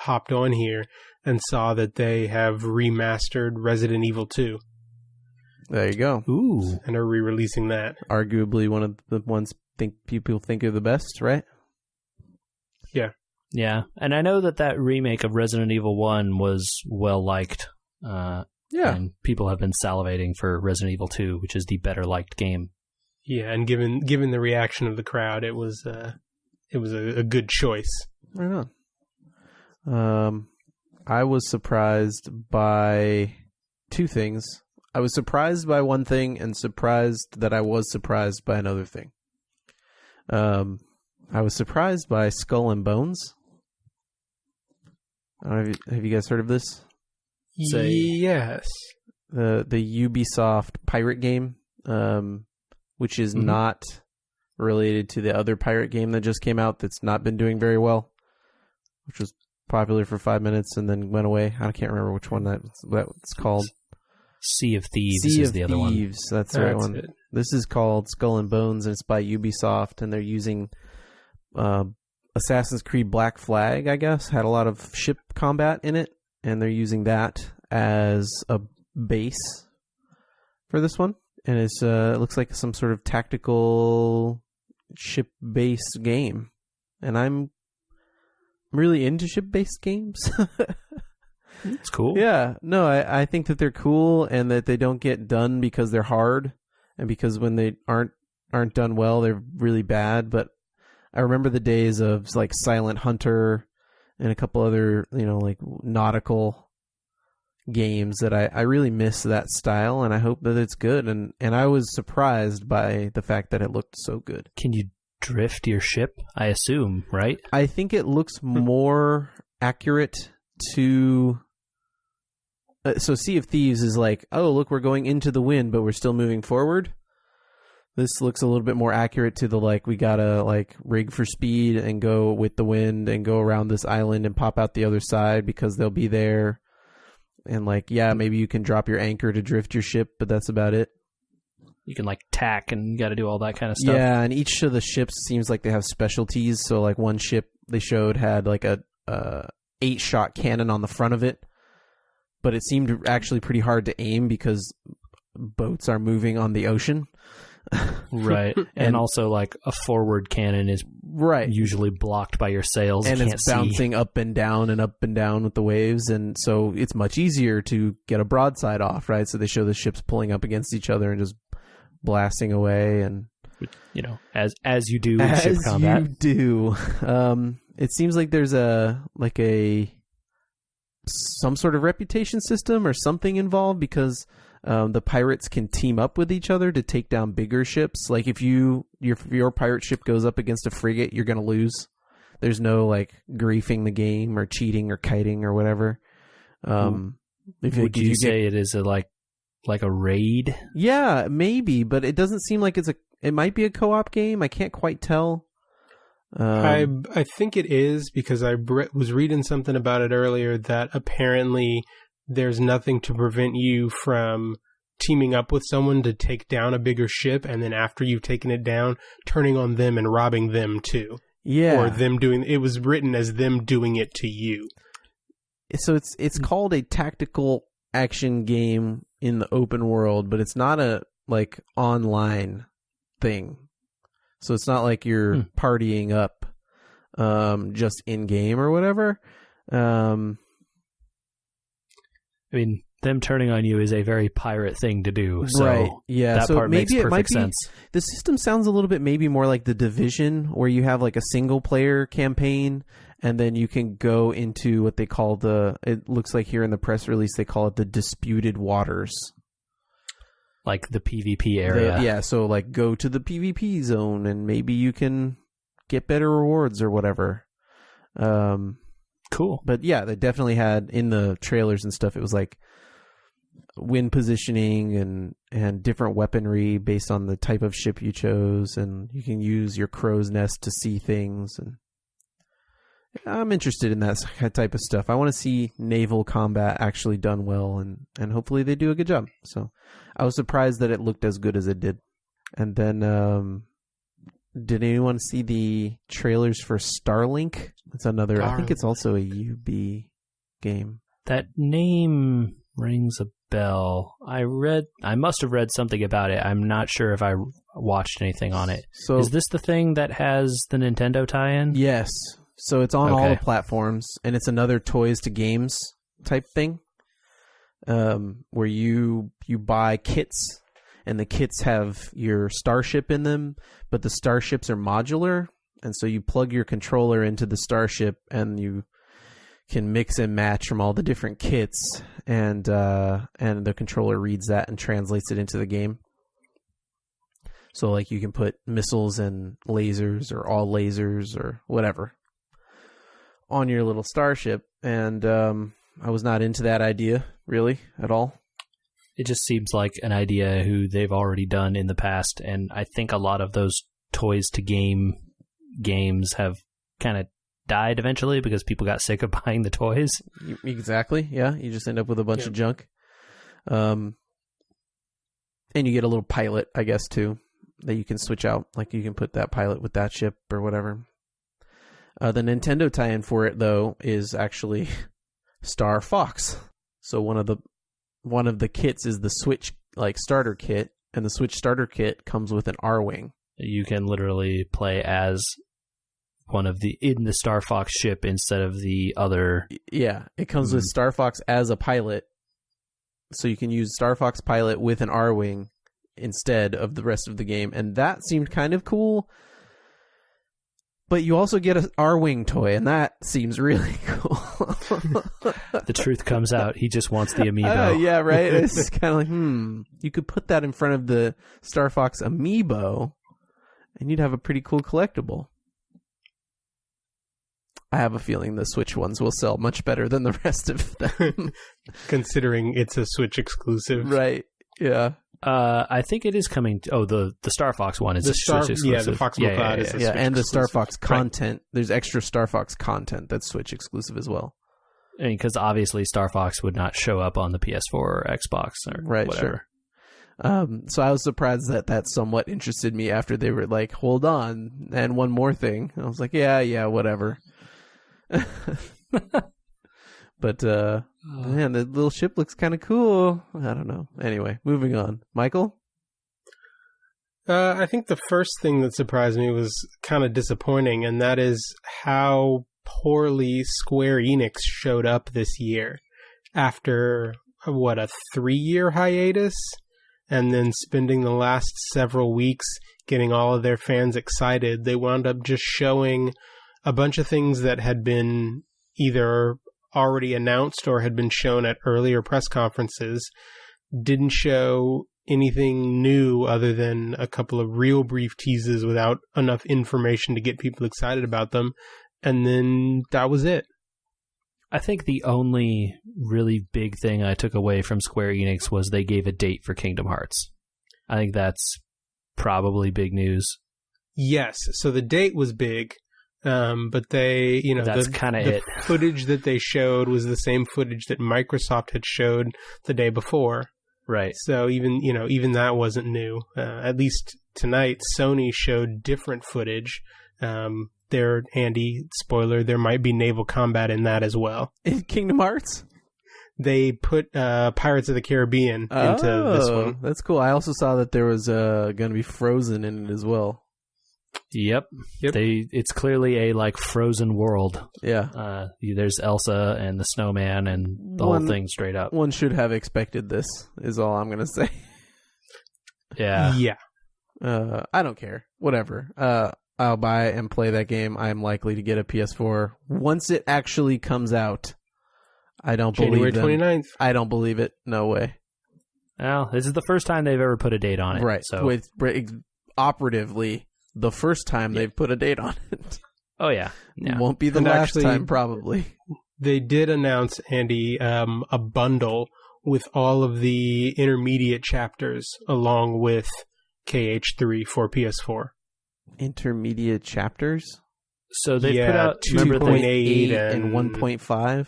hopped on here and saw that they have remastered Resident Evil 2. There you go. Ooh. And are re-releasing that. Arguably one of the ones people think are the best, right? Yeah. Yeah, and I know that remake of Resident Evil 1 was well-liked. Yeah. And people have been salivating for Resident Evil 2, which is the better-liked game. Yeah, and given the reaction of the crowd, it was a good choice. Right on. I was surprised by two things. I was surprised by one thing and surprised that I was surprised by another thing. I was surprised by Skull and Bones. I don't know, have you guys heard of this? Yes. The Ubisoft pirate game, which is not related to the other pirate game that just came out that's not been doing very well, which was popular for 5 minutes and then went away. I can't remember which one that's called. Sea of Thieves is the other one. Sea of Thieves, that's the right one. It. This is called Skull and Bones, and it's by Ubisoft, and they're using Assassin's Creed Black Flag, I guess, had a lot of ship combat in it, and they're using that as a base for this one. And it looks like some sort of tactical ship-based game. And I'm really into ship-based games. It's cool. Yeah, no, I think that they're cool and that they don't get done because they're hard, and because when they aren't done well, they're really bad. But I remember the days of like Silent Hunter and a couple other, like nautical games that I really miss that style, and I hope that it's good. And I was surprised by the fact that it looked so good. Can you drift your ship? I assume, right? I think it looks more accurate to... so Sea of Thieves is like, oh, look, we're going into the wind, but we're still moving forward. This looks a little bit more accurate to the, like, we gotta, like, rig for speed and go with the wind and go around this island and pop out the other side because they'll be there. And, like, yeah, maybe you can drop your anchor to drift your ship, but that's about it. You can, like, tack and you got to do all that kind of stuff. Yeah, and each of the ships seems like they have specialties. So, like, one ship they showed had, like, a 8-shot cannon on the front of it. But it seemed actually pretty hard to aim because boats are moving on the ocean. Right. And also, like, a forward cannon is usually blocked by your sails. And it's bouncing up and down with the waves. And so it's much easier to get a broadside off, right? So they show the ships pulling up against each other and just blasting away. And as you do in ship combat. As you do. It seems like there's some sort of reputation system or something involved, because the pirates can team up with each other to take down bigger ships. Like if your pirate ship goes up against a frigate, you're going to lose. There's no like griefing the game or cheating or kiting or whatever. Would you say it is like a raid? Yeah, maybe, but it doesn't seem like it might be a co-op game. I can't quite tell. I think it is, because I was reading something about it earlier that apparently there's nothing to prevent you from teaming up with someone to take down a bigger ship, and then after you've taken it down, turning on them and robbing them too. Yeah. Or it was written as them doing it to you. So it's called a tactical action game in the open world, but it's not a like online thing. So it's not like you're partying up just in game or whatever. I mean, them turning on you is a very pirate thing to do. So right. Yeah. that so part maybe makes perfect sense. The system sounds a little bit maybe more like The Division, where you have like a single player campaign, and then you can go into what they call it looks like here in the press release, they call it the Disputed Waters. Like the PvP area. So like go to the PvP zone and maybe you can get better rewards or whatever. Cool. But yeah, they definitely had in the trailers and stuff, it was like wind positioning and different weaponry based on the type of ship you chose, and you can use your crow's nest to see things. And I'm interested in that type of stuff. I want to see naval combat actually done well, and hopefully they do a good job. So I was surprised that it looked as good as it did. And then did anyone see the trailers for Starlink? It's another, I think it's also a UB game. That name rings a bell. I must have read something about it. I'm not sure if I watched anything on it. So is this the thing that has the Nintendo tie-in? Yes. So it's on all the platforms, and it's another toys to games type thing, where you buy kits, and the kits have your starship in them, but the starships are modular, and so you plug your controller into the starship, and you can mix and match from all the different kits, and the controller reads that and translates it into the game. So like you can put missiles and lasers or all lasers or whatever on your little starship, and I was not into that idea really at all. It just seems like an idea who they've already done in the past, and I think a lot of those toys to games have kind of died eventually because people got sick of buying the toys. Exactly, yeah. You just end up with a bunch of junk. And you get a little pilot, I guess, too, that you can switch out. Like you can put that pilot with that ship or whatever. The Nintendo tie-in for it, though, is actually Star Fox. So one of the kits is the Switch starter kit, and the Switch starter kit comes with an R-Wing. You can literally play as one of in the Star Fox ship instead of the other. Yeah, it comes with Star Fox as a pilot, so you can use Star Fox pilot with an R-Wing instead of the rest of the game, and that seemed kind of cool. But you also get an R-Wing toy, and that seems really cool. The truth comes out. He just wants the amiibo. Yeah, right? It's kind of like, you could put that in front of the Star Fox amiibo, and you'd have a pretty cool collectible. I have a feeling the Switch ones will sell much better than the rest of them. Considering it's a Switch exclusive. Right, yeah. I think it is coming. The Star Fox one is a Switch exclusive. Yeah, the Fox Cloud is a Switch and the Star exclusive. Fox content. There's extra Star Fox content that's Switch exclusive as well. I mean, because obviously Star Fox would not show up on the PS4 or Xbox or whatever. Sure. So I was surprised that somewhat interested me after they were like, hold on, and one more thing. I was like, yeah, whatever. But, man, the little ship looks kind of cool. I don't know. Anyway, moving on. Michael? I think the first thing that surprised me was kind of disappointing, and that is how poorly Square Enix showed up this year. After, a 3-year hiatus? And then spending the last several weeks getting all of their fans excited, they wound up just showing a bunch of things that had been either already announced or had been shown at earlier press conferences. Didn't show anything new other than a couple of real brief teases without enough information to get people excited about them. And then that was it. I think the only really big thing I took away from Square Enix was they gave a date for Kingdom Hearts. I think that's probably big news. Yes, so the date was big. But they, that's kind of it. The footage that they showed was the same footage that Microsoft had showed the day before. Right. So even that wasn't new. At least tonight, Sony showed different footage. Andy, spoiler, there might be naval combat in that as well. In Kingdom Hearts? They put Pirates of the Caribbean into this one. That's cool. I also saw that there was going to be Frozen in it as well. Yep. It's clearly a like frozen world. Yeah. There's Elsa and the snowman and the whole thing straight up. One should have expected this, is all I'm going to say. Yeah. Yeah. I don't care. Whatever. I'll buy and play that game. I'm likely to get a PS4 once it actually comes out. I don't believe them. January 29th. I don't believe it. No way. Well, this is the first time they've ever put a date on it. Right. So Operatively, the first time they've put a date on it. Oh, yeah. Won't be the last time, probably. They did announce, Andy, a bundle with all of the intermediate chapters along with KH3 for PS4. Intermediate chapters? So they put out 2.8 and 1.5?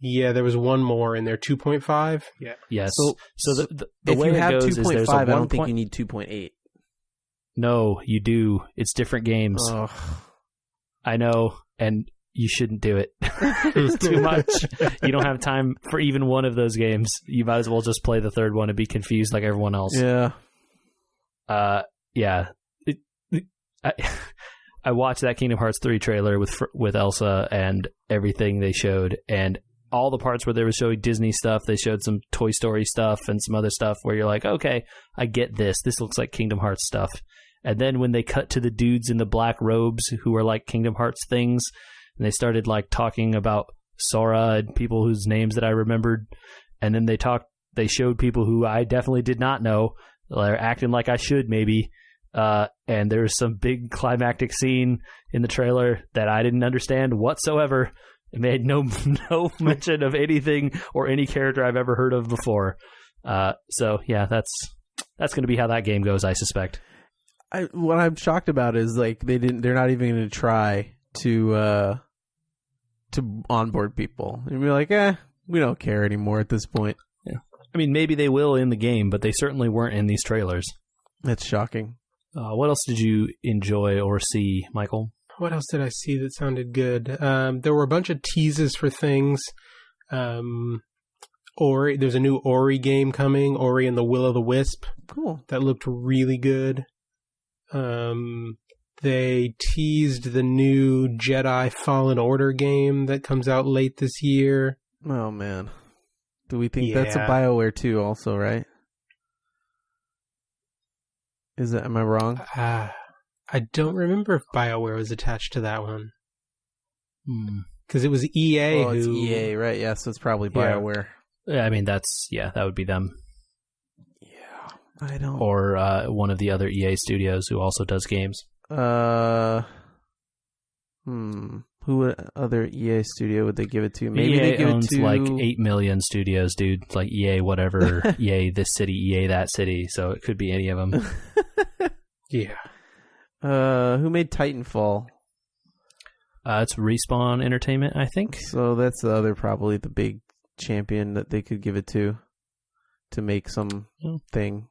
Yeah, there was one more in there, 2.5. Yeah. Yes. So the way if you it have goes is there's 2.5, a I don't think you need 2.8. No, you do. It's different games. Ugh. I know, and you shouldn't do it. It's too much. You don't have time for even one of those games. You might as well just play the third one and be confused like everyone else. Yeah. Yeah. I watched that Kingdom Hearts 3 trailer with Elsa and everything they showed, and all the parts where they were showing Disney stuff, they showed some Toy Story stuff and some other stuff where you're like, okay, I get this. This looks like Kingdom Hearts stuff. And then when they cut to the dudes in the black robes who are like Kingdom Hearts things, and they started like talking about Sora and people whose names that I remembered, and then they showed people who I definitely did not know. They're acting like I should maybe. And there was some big climactic scene in the trailer that I didn't understand whatsoever. It made no mention of anything or any character I've ever heard of before. So yeah, that's going to be how that game goes, I suspect. What I'm shocked about is like they're not even going to try to onboard people. And be like, we don't care anymore at this point. Yeah. I mean, maybe they will in the game, but they certainly weren't in these trailers. That's shocking. What else did you enjoy or see, Michael? What else did I see that sounded good? There were a bunch of teases for things. Ori, there's a new Ori game coming, Ori and the Will-o'-the-Wisp. Cool. That looked really good. They teased the new Jedi Fallen Order game that comes out late this year. Oh, man. Do we think that's a BioWare 2 also, right? Am I wrong? I don't remember if BioWare was attached to that one. Because it was EA it's EA, right? Yeah, so it's probably BioWare. Yeah, I mean, that would be them. Yeah, I don't... Or one of the other EA studios who also does games. Who other EA studio would they give it to? Maybe EA they give owns it to... like 8 million studios, dude. Like EA whatever, EA this city, EA that city. So it could be any of them. Yeah. Who made Titanfall? It's Respawn Entertainment, I think. So that's probably the big champion that they could give it to make some thing.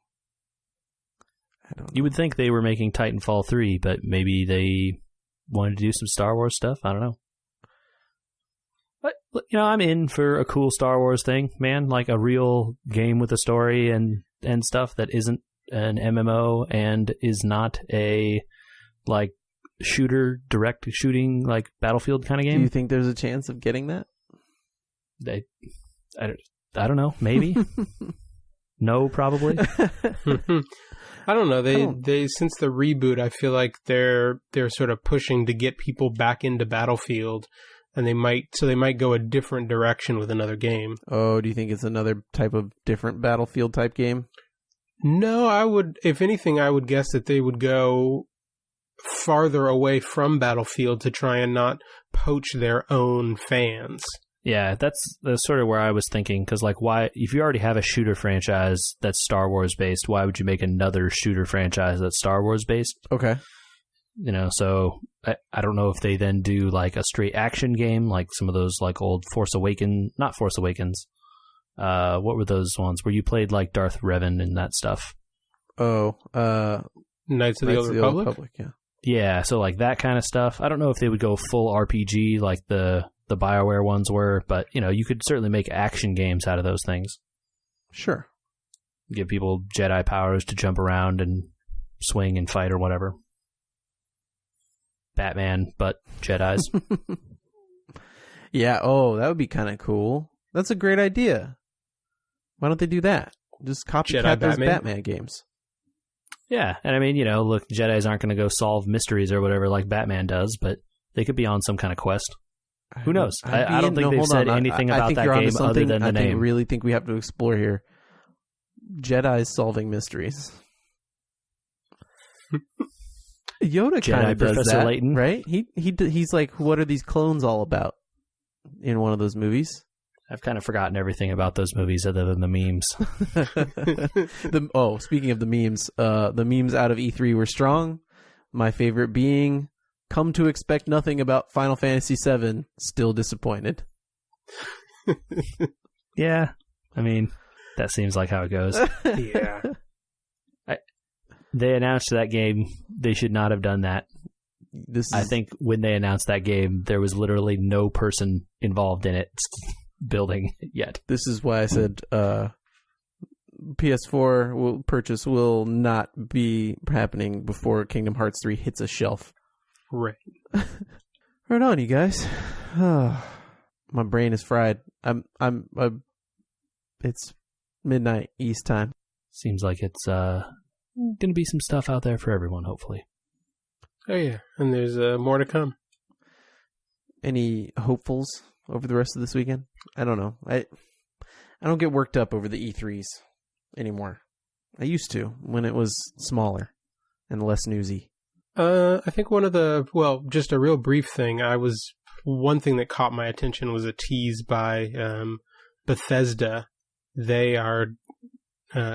I don't know. You would think they were making Titanfall 3, but maybe they wanted to do some Star Wars stuff. I don't know. But, I'm in for a cool Star Wars thing, man. Like a real game with a story and stuff that isn't an MMO and is not a, like, direct shooting, like, Battlefield kind of game. Do you think there's a chance of getting that? I don't know. Maybe. No, probably. I don't know. They since the reboot, I feel like they're sort of pushing to get people back into Battlefield, and they might go a different direction with another game. Oh, do you think it's another type of different Battlefield type game? No, if anything, I would guess that they would go farther away from Battlefield to try and not poach their own fans. Yeah, that's sort of where I was thinking, because like, why, if you already have a shooter franchise that's Star Wars based, why would you make another shooter franchise that's Star Wars based? Okay. So I don't know if they then do like a straight action game, like some of those like old not Force Awakens. What were those ones where you played like Darth Revan and that stuff? Oh, Knights of the Old Republic? Yeah. Yeah, so like that kind of stuff. I don't know if they would go full RPG like the BioWare ones were, but you could certainly make action games out of those things. Sure. Give people Jedi powers to jump around and swing and fight or whatever. Batman, but Jedis. Yeah, that would be kind of cool. That's a great idea. Why don't they do that? Just copycat those Batman games. Yeah, and I mean, look, Jedis aren't going to go solve mysteries or whatever like Batman does, but they could be on some kind of quest. Who knows? I don't think they've said anything about that game other than the name. I really think we have to explore here. Jedis solving mysteries. Yoda kind of does Professor that, Layton. Right? He's like, what are these clones all about? In one of those movies. I've kind of forgotten everything about those movies other than the memes. Speaking of the memes out of E3 were strong. My favorite being, come to expect nothing about Final Fantasy VII, still disappointed. Yeah, I mean, that seems like how it goes. Yeah. They announced that game. They should not have done that. I think when they announced that game, there was literally no person involved in it building yet. This is why I said PS4 purchase will not be happening before Kingdom Hearts 3 hits a shelf. Right. Right on, you guys. My brain is fried. It's midnight East time. Seems like it's going to be some stuff out there for everyone, hopefully. Oh, yeah. And there's more to come. Any hopefuls over the rest of this weekend? I don't know. I don't get worked up over the E3s anymore. I used to when it was smaller and less newsy. I think just a real brief thing. One thing that caught my attention was a tease by Bethesda. They are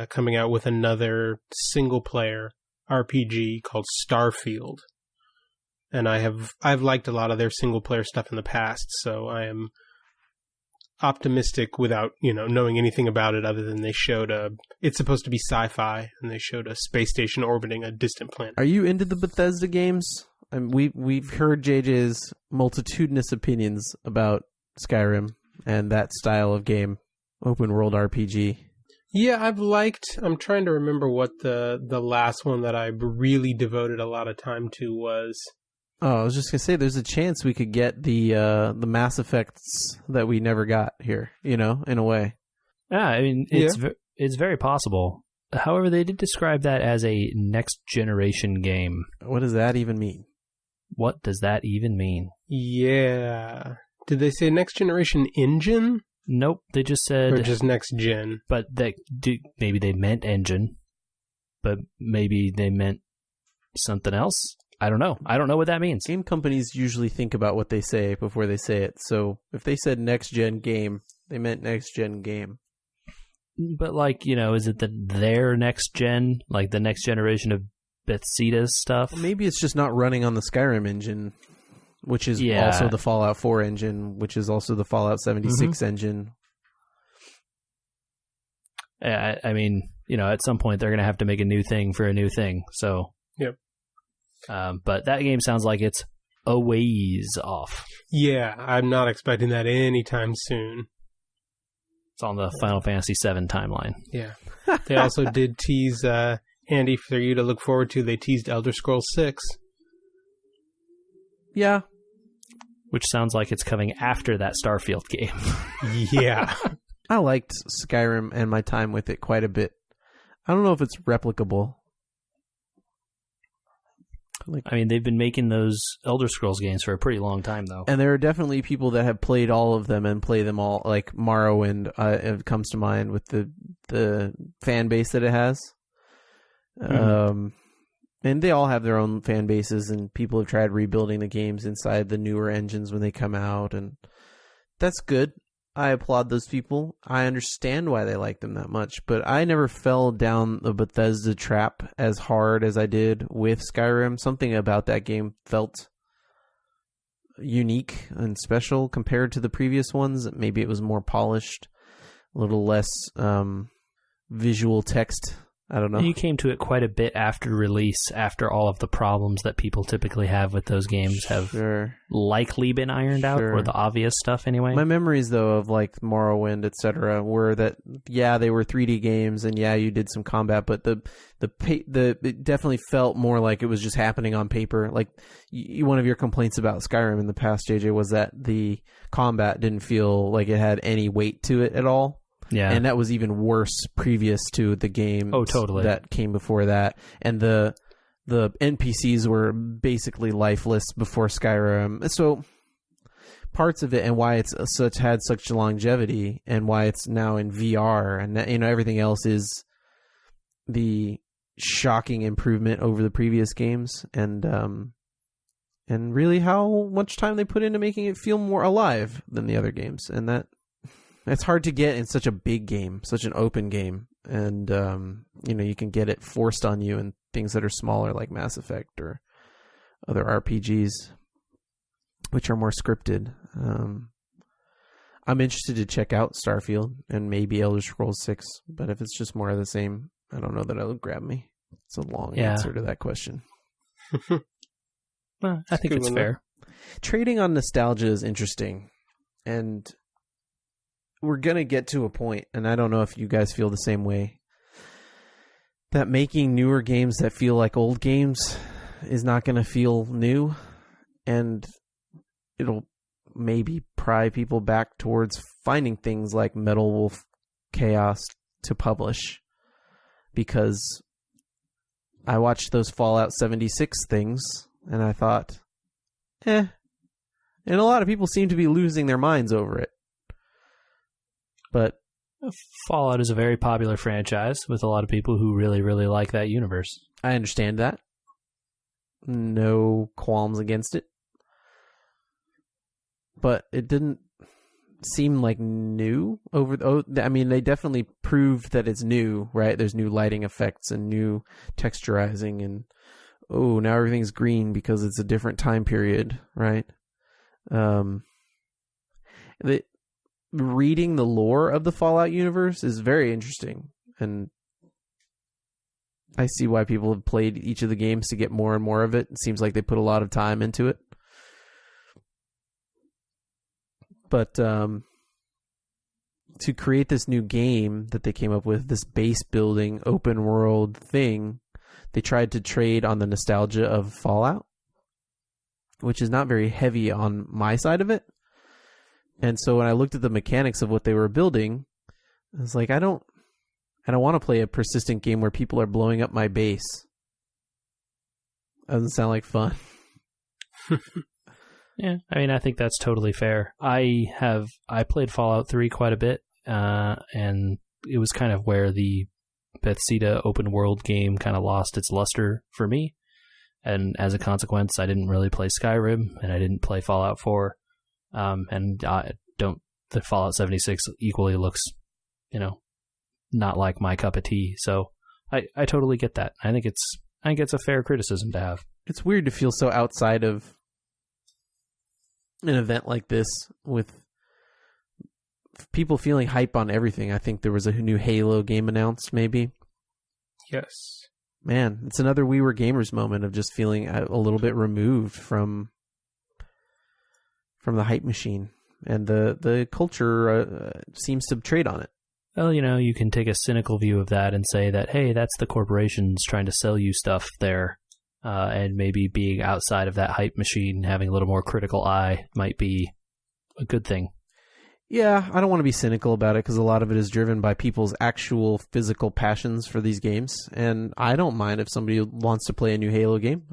coming out with another single-player RPG called Starfield. And I've liked a lot of their single-player stuff in the past, so I am optimistic without, knowing anything about it other than they showed it's supposed to be sci-fi, and they showed a space station orbiting a distant planet. Are you into the Bethesda games? We've heard JJ's multitudinous opinions about Skyrim and that style of game, open world RPG. Yeah, I'm trying to remember what the last one that I really devoted a lot of time to was. Oh, I was just going to say, there's a chance we could get the Mass Effects that we never got here, in a way. Yeah, I mean, it's very possible. However, they did describe that as a next-generation game. What does that even mean? What does that even mean? Yeah. Did they say next-generation engine? Nope, they just said... Or just next-gen. But maybe they meant engine, but maybe they meant something else? I don't know. I don't know what that means. Game companies usually think about what they say before they say it. So if they said next-gen game, they meant next-gen game. But is it their next-gen? Like the next generation of Bethesda's stuff? Well, maybe it's just not running on the Skyrim engine, which is also the Fallout 4 engine, which is also the Fallout 76 engine. I mean, at some point they're going to have to make a new thing for a new thing. So, yep. But that game sounds like it's a ways off. Yeah, I'm not expecting that anytime soon. It's on the Final Fantasy VII timeline. Yeah. They also did tease, Andy, for you to look forward to, they teased Elder Scrolls 6. Yeah. Which sounds like it's coming after that Starfield game. Yeah. I liked Skyrim and my time with it quite a bit. I don't know if it's replicable. I mean, they've been making those Elder Scrolls games for a pretty long time, though. And there are definitely people that have played all of them and play them all, like Morrowind it comes to mind with the fan base that it has. And they all have their own fan bases, and people have tried rebuilding the games inside the newer engines when they come out, and that's good. I applaud those people. I understand why they like them that much, but I never fell down the Bethesda trap as hard as I did with Skyrim. Something about that game felt unique and special compared to the previous ones. Maybe it was more polished, a little less visual text. I don't know. You came to it quite a bit after release, after all of the problems that people typically have with those games have likely been ironed out, or the obvious stuff anyway. My memories, though, of like Morrowind, etc., were that they were 3D games, and you did some combat, but it definitely felt more like it was just happening on paper. Like one of your complaints about Skyrim in the past, JJ, was that the combat didn't feel like it had any weight to it at all. Yeah. And that was even worse previous to the game that came before that. And the NPCs were basically lifeless before Skyrim. So parts of it, and why it's had such longevity, and why it's now in VR, and everything else is the shocking improvement over the previous games, and really how much time they put into making it feel more alive than the other games. And it's hard to get in such a big game, such an open game. And, you can get it forced on you in things that are smaller, like Mass Effect or other RPGs, which are more scripted. I'm interested to check out Starfield and maybe Elder Scrolls 6, but if it's just more of the same, I don't know that it'll grab me. It's a long answer to that question. Well, I think it's fair. Trading on nostalgia is interesting, and we're going to get to a point, and I don't know if you guys feel the same way, that making newer games that feel like old games is not going to feel new, and it'll maybe pry people back towards finding things like Metal Wolf Chaos to publish. Because I watched those Fallout 76 things, and I thought, and a lot of people seem to be losing their minds over it. But Fallout is a very popular franchise with a lot of people who really, really like that universe. I understand that. No qualms against it. But it didn't seem like new they definitely proved that it's new, right? There's new lighting effects and new texturizing, and now everything's green because it's a different time period, right? Reading the lore of the Fallout universe is very interesting, and I see why people have played each of the games to get more and more of it. It seems like they put a lot of time into it. But to create this new game that they came up with, this base building open world thing, they tried to trade on the nostalgia of Fallout, which is not very heavy on my side of it. And so when I looked at the mechanics of what they were building, I was like, I don't want to play a persistent game where people are blowing up my base. Doesn't sound like fun. Yeah, I mean, I think that's totally fair. I played Fallout 3 quite a bit, and it was kind of where the Bethesda open world game kind of lost its luster for me. And as a consequence, I didn't really play Skyrim, and I didn't play Fallout 4. The Fallout 76 equally looks, not like my cup of tea. So I totally get that. I think it's a fair criticism to have. It's weird to feel so outside of an event like this with people feeling hype on everything. I think there was a new Halo game announced, maybe. Yes. Man, it's another We Were Gamers moment of just feeling a little bit removed from the hype machine, and the culture seems to trade on it. Well, you can take a cynical view of that and say that, hey, that's the corporations trying to sell you stuff there, and maybe being outside of that hype machine, having a little more critical eye might be a good thing. Yeah, I don't want to be cynical about it because a lot of it is driven by people's actual physical passions for these games, and I don't mind if somebody wants to play a new Halo game.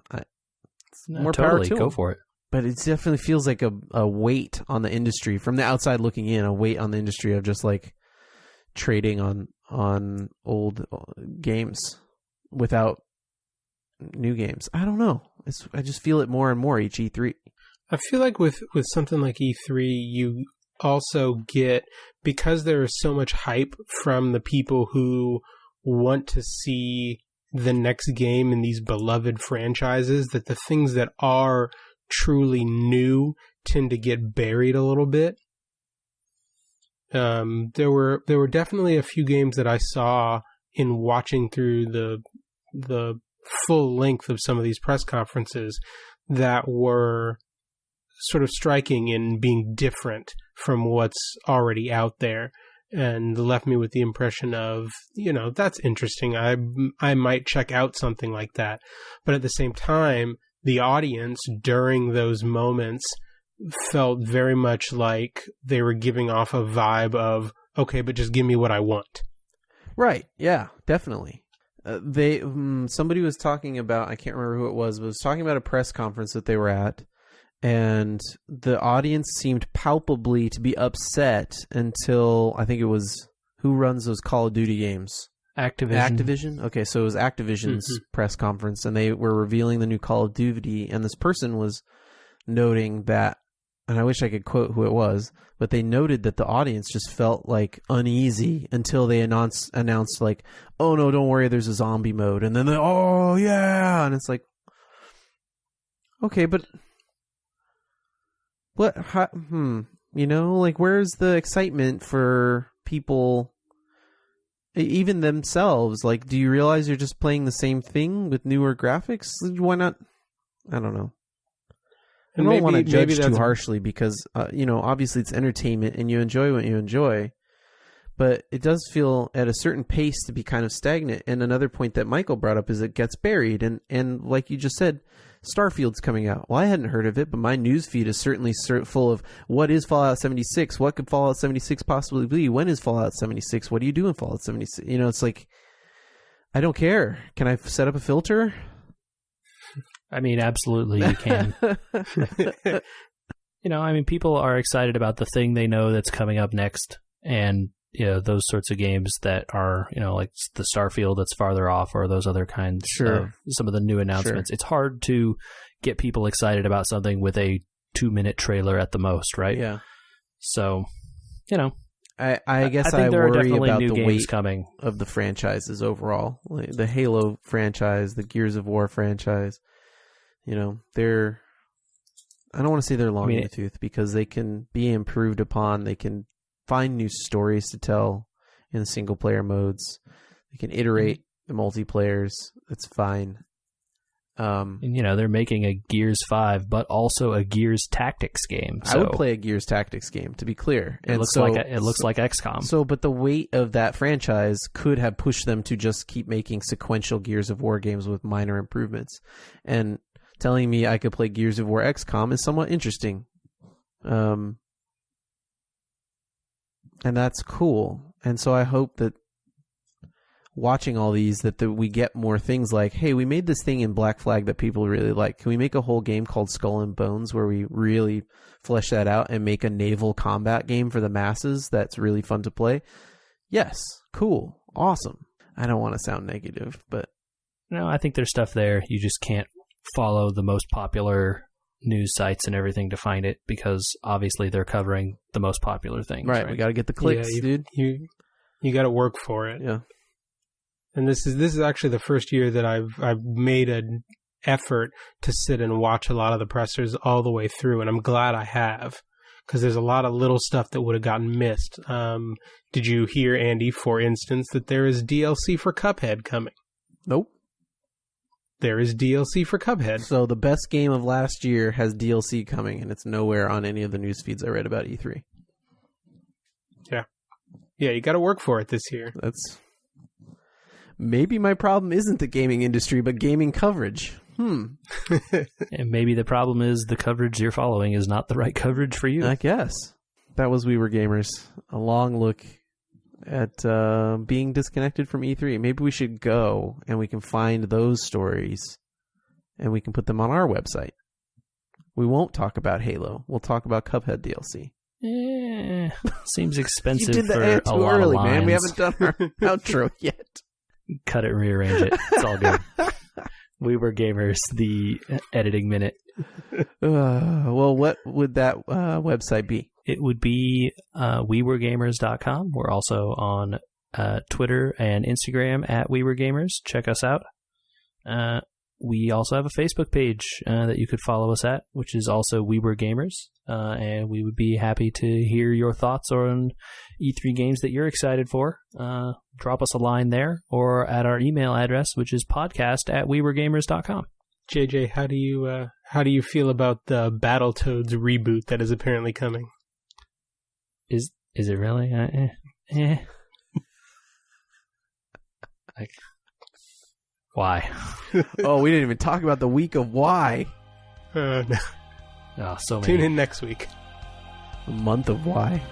More power to them. Go for it. But it definitely feels like a weight on the industry from the outside looking in, a weight on the industry of just like trading on old games without new games. I don't know. I just feel it more and more each E3. I feel like with something like E3, you also get, because there is so much hype from the people who want to see the next game in these beloved franchises, that the things that are truly new tend to get buried a little bit. There were definitely a few games that I saw in watching through the full length of some of these press conferences that were sort of striking in being different from what's already out there, and left me with the impression of, that's interesting. I might check out something like that. But at the same time, the audience during those moments felt very much like they were giving off a vibe of, okay, but just give me what I want. Right. Yeah, definitely. Somebody was talking about, I can't remember who it was, but was talking about a press conference that they were at, and the audience seemed palpably to be upset until, I think it was, who runs those Call of Duty games? Activision? Okay, so it was Activision's press conference, and they were revealing the new Call of Duty, and this person was noting that, and I wish I could quote who it was, but they noted that the audience just felt like uneasy until they announced like, oh no, don't worry, there's a zombie mode, and then oh yeah, and it's like, okay, but what? Like, where's the excitement for people, even themselves? Like, do you realize you're just playing the same thing with newer graphics? Why not? I don't know. I don't want to judge too harshly because, obviously it's entertainment and you enjoy what you enjoy. But it does feel at a certain pace to be kind of stagnant. And another point that Michael brought up is it gets buried. And like you just said, Starfield's coming out. Well, I hadn't heard of it, but my news feed is certainly full of what is Fallout 76? What could Fallout 76 possibly be? When is Fallout 76? What do you do in Fallout 76? It's like, I don't care. Can I set up a filter? I mean, absolutely you can. People are excited about the thing they know that's coming up next. And, those sorts of games that are, like the Starfield that's farther off, or those other kinds of some of the new announcements. Sure. It's hard to get people excited about something with a 2-minute trailer at the most, right? Yeah. So, I guess I worry about the weight coming of the franchises overall. Like the Halo franchise, the Gears of War franchise. I don't want to say they're long in the tooth because they can be improved upon. They can find new stories to tell in single player modes. They can iterate the multiplayers. It's fine. They're making a Gears 5, but also a Gears Tactics game. So I would play a Gears Tactics game, to be clear. It looks like XCOM. So, but the weight of that franchise could have pushed them to just keep making sequential Gears of War games with minor improvements. And telling me I could play Gears of War XCOM is somewhat interesting. And that's cool. And so I hope that watching all these, that we get more things like, hey, we made this thing in Black Flag that people really like. Can we make a whole game called Skull and Bones where we really flesh that out and make a naval combat game for the masses that's really fun to play? Yes. Cool. Awesome. I don't want to sound negative, but... No, I think there's stuff there. You just can't follow the most popular news sites and everything to find it, because obviously they're covering the most popular things. Right. We got to get the clicks, dude. You got to work for it. Yeah. And this is actually the first year that I've made an effort to sit and watch a lot of the pressers all the way through, and I'm glad I have, because there's a lot of little stuff that would have gotten missed. Did you hear, Andy, for instance, that there is DLC for Cuphead coming? Nope. There is DLC for Cuphead. So the best game of last year has DLC coming, and it's nowhere on any of the news feeds I read about E3. Yeah, you got to work for it this year. That's... Maybe my problem isn't the gaming industry, but gaming coverage. And maybe the problem is the coverage you're following is not the right coverage for you. I guess. That was We Were Gamers. A long look at being disconnected from E3. Maybe we should go and we can find those stories and we can put them on our website. We won't talk about Halo. We'll talk about Cuphead DLC. Seems expensive. You did for that a too lot early, of man. We lines. haven't done our outro yet. Cut it and rearrange it. It's all good. We Were Gamers, the editing minute. Well, what would that website be? It would be weweregamers.com. We're also on Twitter and Instagram at We Were Gamers. Check us out. we also have a Facebook page that you could follow us at, which is also We Were Gamers. And we would be happy to hear your thoughts on E3 games that you're excited for. Drop us a line there or at our email address, which is podcast@weweregamers.com. JJ, how do you feel about the Battletoads reboot that is apparently coming? Is it really? Like, why? Oh, we didn't even talk about the week of why. No. Oh, so many. Tune in next week. The month of why.